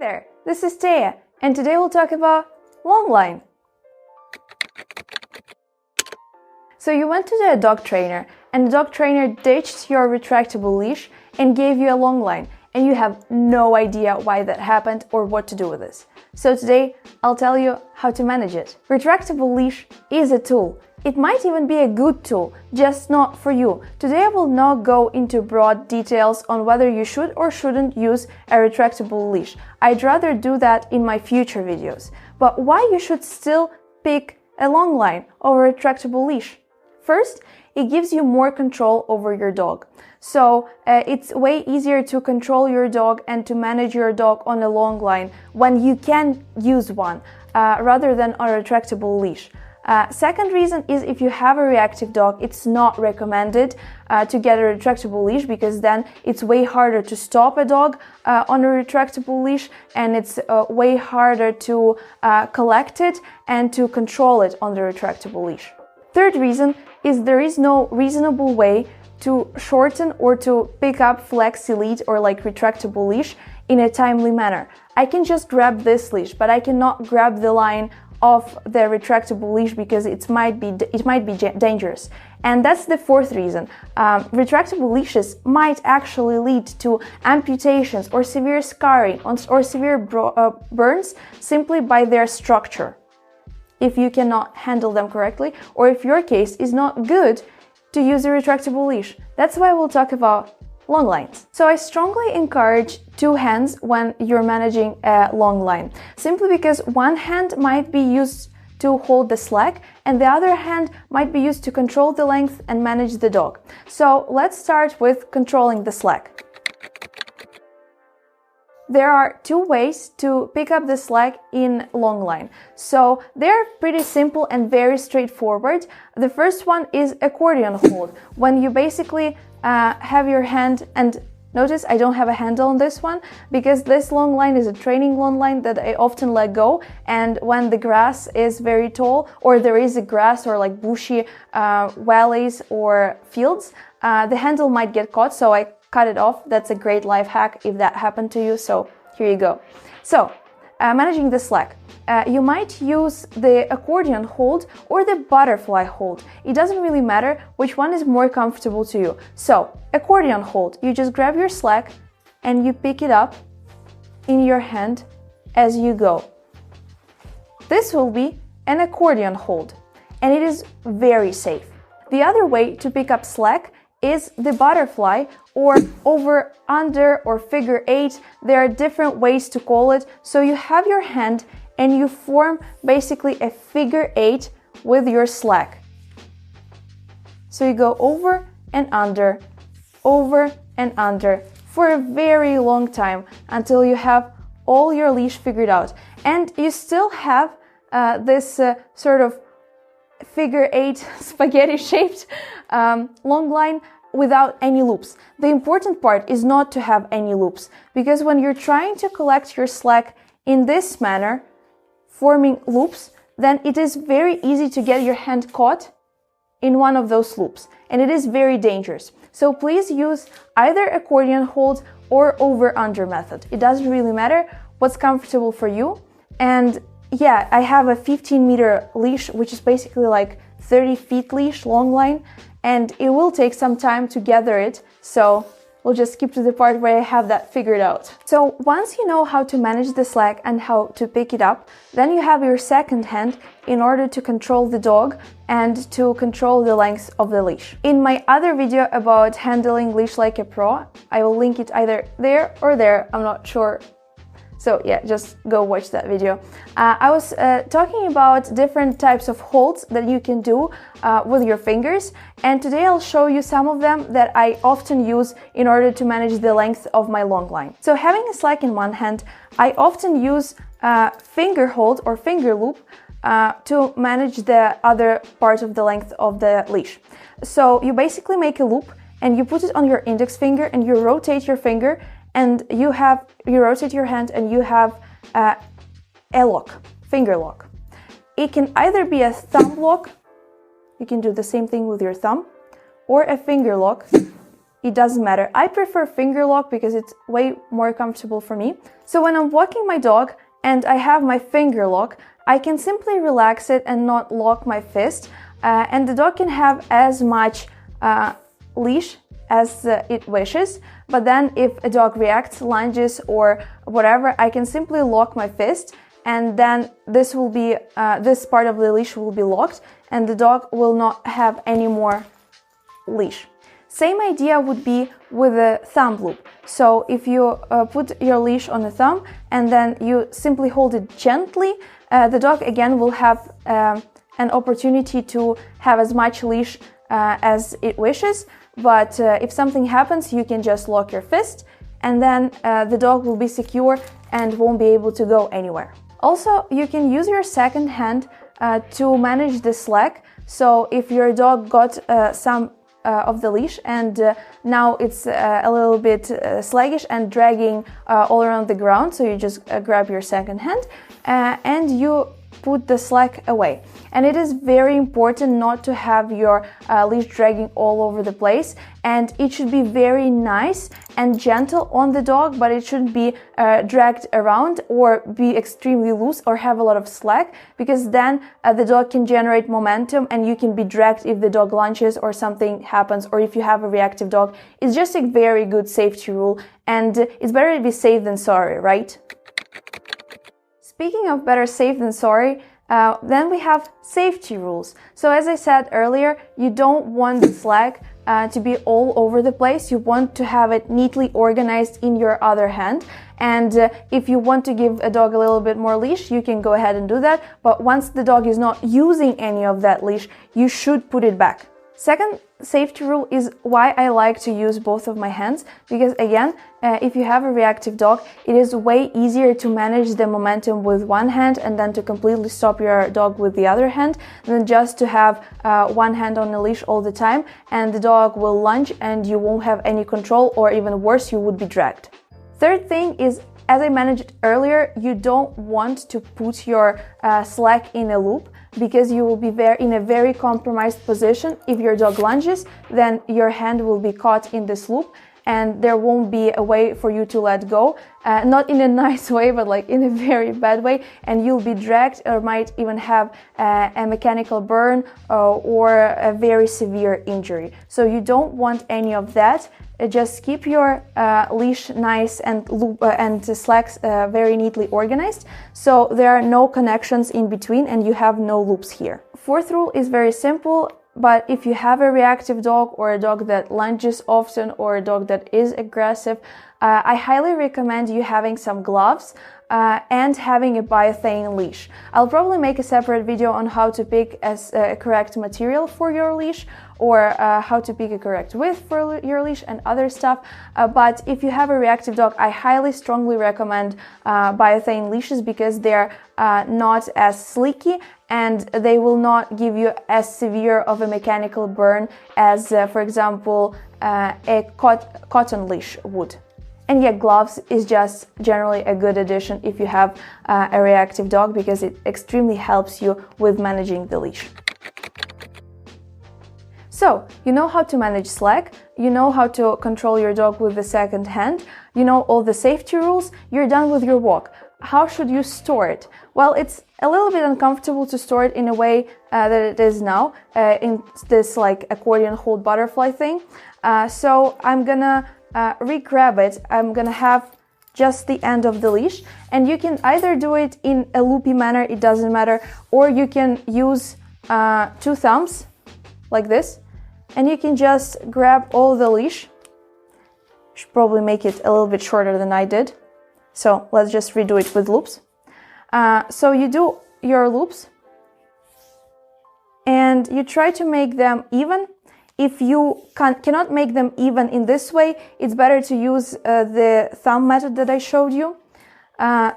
there, this is Taya, and today we'll talk about long line. So you went to the dog trainer, and the dog trainer ditched your retractable leash and gave you a long line, and you have no idea why that happened or what to do with this. So today I'll tell you how to manage it. Retractable leash is a tool. It might even be a good tool, just not for you. Today I will not go into broad details on whether you should or shouldn't use a retractable leash. I'd rather do that in my future videos. But why you should still pick a long line over a retractable leash? First, it gives you more control over your dog. So it's way easier to control your dog and to manage your dog on a long line when you can use one rather than on a retractable leash. Second reason is if you have a reactive dog, it's not recommended to get a retractable leash because then it's way harder to stop a dog on a retractable leash, and it's way harder to collect it and to control it on the retractable leash. Third reason is there is no reasonable way to shorten or to pick up flexi lead or like retractable leash in a timely manner. I can just grab this leash, but I cannot grab the line of the retractable leash because it might be dangerous. And that's the fourth reason. Retractable leashes might actually lead to amputations or severe scarring or severe burns simply by their structure, if you cannot handle them correctly, or if your case is not good to use a retractable leash. That's why we'll talk about long lines. So I strongly encourage two hands when you're managing a long line, simply because one hand might be used to hold the slack and the other hand might be used to control the length and manage the dog. So let's start with controlling the slack. There are two ways to pick up the slack in long line. So they're pretty simple and very straightforward. The first one is accordion hold, when you basically have your hand, and notice I don't have a handle on this one because this long line is a training long line that I often let go, and when the grass is very tall or there is a grass or like bushy valleys or fields, the handle might get caught, so I cut it off. That's a great life hack if that happened to you, so here you go. So managing the slack. You might use the accordion hold or the butterfly hold. It doesn't really matter which one is more comfortable to you. So, accordion hold, you just grab your slack and you pick it up in your hand as you go. This will be an accordion hold, and it is very safe. The other way to pick up slack is the butterfly or over, under, or figure eight. There are different ways to call it. So you have your hand and you form basically a figure eight with your slack. So you go over and under for a very long time until you have all your leash figured out. And you still have this sort of figure eight spaghetti shaped long line without any loops. The important part is not to have any loops, because when you're trying to collect your slack in this manner, forming loops, then it is very easy to get your hand caught in one of those loops, and it is very dangerous. So please use either accordion hold or over-under method. It doesn't really matter what's comfortable for you. And yeah, I have a 15-meter leash, which is basically like 30 feet leash, long line, and it will take some time to gather it, so we'll just skip to the part where I have that figured out. So once you know how to manage the slack and how to pick it up, then you have your second hand in order to control the dog and to control the length of the leash. In my other video about handling leash like a pro, I will link it either there or there, I'm not sure. So yeah, just go watch that video. I was talking about different types of holds that you can do with your fingers, and today I'll show you some of them that I often use in order to manage the length of my long line. So having a slack in one hand, I often use finger hold or finger loop to manage the other part of the length of the leash. So you basically make a loop and you put it on your index finger and you rotate your finger, and you rotate your hand and you have a lock, finger lock. It can either be a thumb lock, you can do the same thing with your thumb, or a finger lock, it doesn't matter. I prefer finger lock because it's way more comfortable for me. So when I'm walking my dog and I have my finger lock, I can simply relax it and not lock my fist, and the dog can have as much leash as it wishes. But then if a dog reacts, lunges or whatever, I can simply lock my fist, and then this will be this part of the leash will be locked and the dog will not have any more leash. Same idea would be with a thumb loop. So if you put your leash on the thumb and then you simply hold it gently, the dog again will have an opportunity to have as much leash as it wishes. But if something happens, you can just lock your fist, and then the dog will be secure and won't be able to go anywhere. Also, you can use your second hand to manage the slack. So if your dog got some of the leash and now it's a little bit sluggish and dragging all around the ground, so you just grab your second hand and you put the slack away. And it is very important not to have your leash dragging all over the place, and it should be very nice and gentle on the dog, but it shouldn't be dragged around or be extremely loose or have a lot of slack, because then the dog can generate momentum and you can be dragged if the dog lunges or something happens, or if you have a reactive dog. It's just a very good safety rule, and it's better to be safe than sorry, right? Speaking of better safe than sorry, then we have safety rules. So as I said earlier, you don't want the slack to be all over the place. You want to have it neatly organized in your other hand. And if you want to give a dog a little bit more leash, you can go ahead and do that. But once the dog is not using any of that leash, you should put it back. Second safety rule is why I like to use both of my hands, because again, if you have a reactive dog, it is way easier to manage the momentum with one hand and then to completely stop your dog with the other hand than just to have one hand on the leash all the time, and the dog will lunge and you won't have any control, or even worse, you would be dragged. Third thing is, as I mentioned earlier, you don't want to put your slack in a loop, because you will be in a very compromised position. If your dog lunges, then your hand will be caught in this loop and there won't be a way for you to let go. Not in a nice way, but like in a very bad way, and you'll be dragged or might even have a mechanical burn or a very severe injury. So you don't want any of that. Just keep your leash nice and slacks very neatly organized, so there are no connections in between and you have no loops here. Fourth rule is very simple, but if you have a reactive dog or a dog that lunges often or a dog that is aggressive, I highly recommend you having some gloves and having a biothane leash. I'll probably make a separate video on how to pick a correct material for your leash, or how to pick a correct width for your leash and other stuff. But if you have a reactive dog, I highly strongly recommend biothane leashes, because they're not as sleeky and they will not give you as severe of a mechanical burn as, for example, a cotton leash would. And yeah, gloves is just generally a good addition if you have a reactive dog, because it extremely helps you with managing the leash. So, you know how to manage slack, you know how to control your dog with the second hand, you know all the safety rules, you're done with your walk. How should you store it? Well, it's a little bit uncomfortable to store it in a way that it is now, in this like accordion hold butterfly thing. So I'm gonna re-grab it. I'm gonna have just the end of the leash, and you can either do it in a loopy manner, it doesn't matter, or you can use two thumbs like this, and you can just grab all the leash. Should probably make it a little bit shorter than I did, so let's just redo it with loops. So you do your loops and you try to make them even. If you cannot make them even in this way, it's better to use the thumb method that I showed you.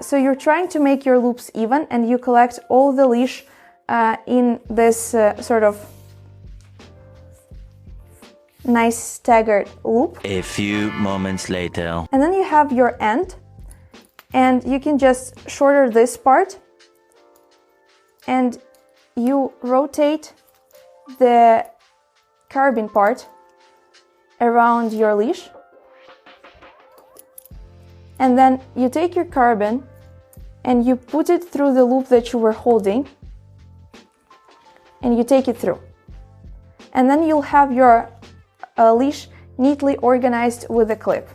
So you're trying to make your loops even, and you collect all the leash in this sort of nice staggered loop. A few moments later. And then you have your end, and you can just shorter this part, and you rotate the carbon part around your leash. And then you take your carabin and you put it through the loop that you were holding, and you take it through. And then you'll have your leash neatly organized with a clip.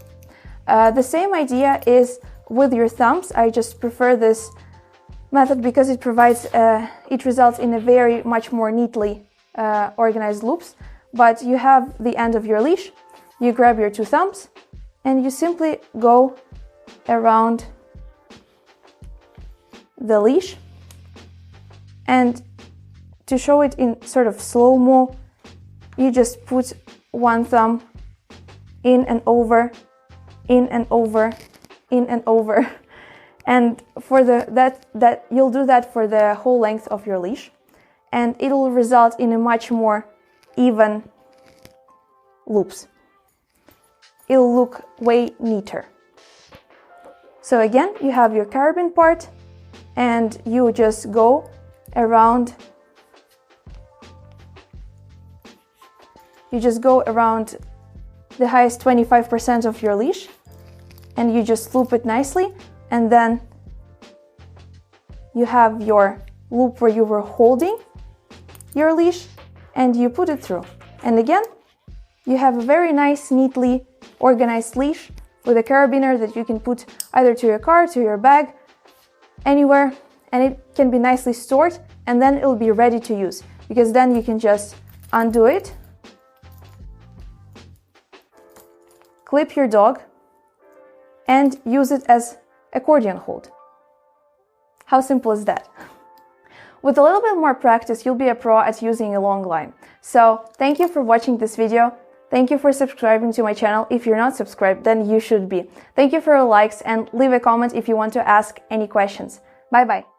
The same idea is with your thumbs. I just prefer this method because it results in a very much more neatly organized loops. But you have the end of your leash, you grab your two thumbs, and you simply go around the leash. And to show it in sort of slow-mo, you just put one thumb in and over, in and over, in and over. And for you'll do that for the whole length of your leash, and it will result in a much more even loops. It'll look way neater. So again, you have your carabin part, and you just go around. You just go around the highest 25% of your leash, and you just loop it nicely, and then you have your loop where you were holding your leash, and you put it through. And again, you have a very nice, neatly organized leash with a carabiner that you can put either to your car, to your bag, anywhere, and it can be nicely stored, and then it'll be ready to use, because then you can just undo it, clip your dog, and use it as accordion hold. How simple is that? With a little bit more practice, you'll be a pro at using a long line. So thank you for watching this video. Thank you for subscribing to my channel. If you're not subscribed, then you should be. Thank you for your likes, and leave a comment if you want to ask any questions. Bye bye.